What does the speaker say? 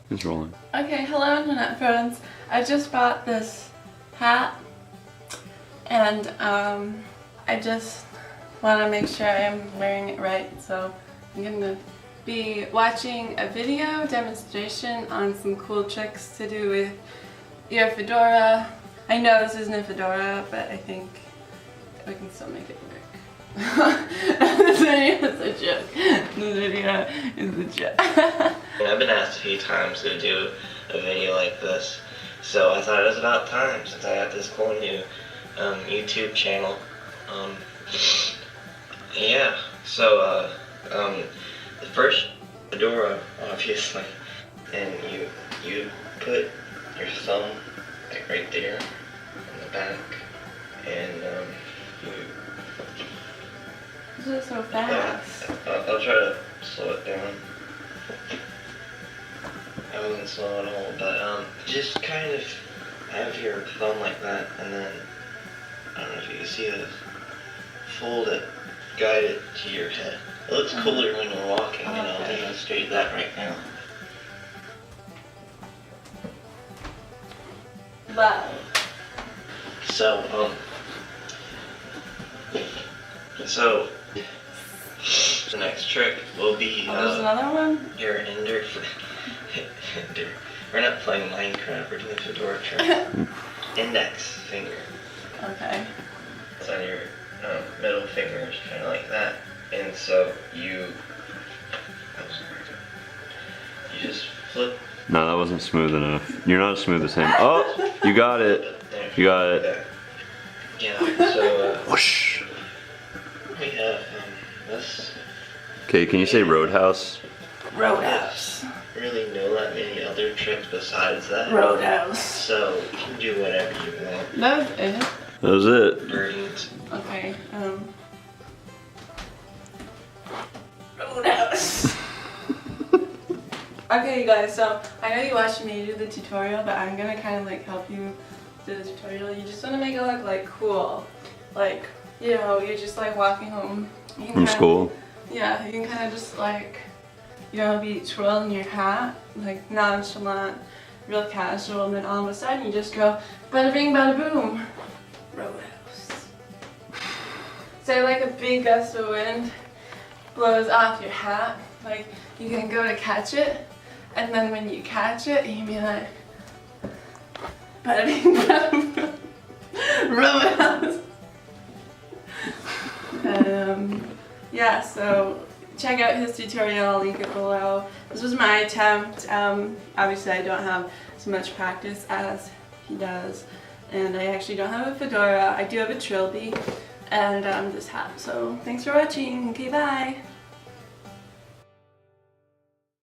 It's rolling. Okay, hello internet friends. I just bought this hat and I just want to make sure I'm wearing it right, so I'm going to be watching a video demonstration on some cool tricks to do with your Fedora. I know this isn't a Fedora, but I think we can still make it work. This video is a joke. This video is a joke. I've been asked a few times to do a video like this, so I thought it was about time since I have this cool new YouTube channel. Yeah, so the first Fedora, obviously, and you put your thumb like right there on the back, and you. This is so fast. I'll try to slow it down. I wasn't slow at all, but just kind of have your thumb like that, and then I don't know if you can see this. Fold it, guide it to your head. It looks cooler when you're walking, and I'll demonstrate that right now. Wow. So the next trick will be there's another one? your we're not playing Minecraft, we're doing Fedora trick. Index finger. Okay. It's on your middle fingers, kind of like that. And so you just flip. No, that wasn't smooth enough. You're not as smooth as him. Oh, you got it. You got it. Yeah, so Whoosh. we have this. Okay, can you say Roadhouse? Roadhouse. Really know that many other tricks besides that. Roadhouse. So you can do whatever you want. That's it. That was it. Birdies. Okay, Roadhouse. Okay, you guys, so I know you watched me do the tutorial, but I'm gonna kind of like help you do the tutorial. You just want to make it look like cool. Like, you know, you're just like walking home. From school? Yeah, you can kind of just like, you know, be twirling your hat, like nonchalant, real casual, and then all of a sudden you just go bada bing bada boom. Roadhouse. Say like a big gust of wind blows off your hat, like you can go to catch it, and then when you catch it, you can be like bada bing bada boom. Roadhouse. Yeah, so check out his tutorial, I'll link it below. This was my attempt. Obviously I don't have as much practice as he does, and I actually don't have a Fedora. I do have a trilby and this hat. So thanks for watching. Okay, bye.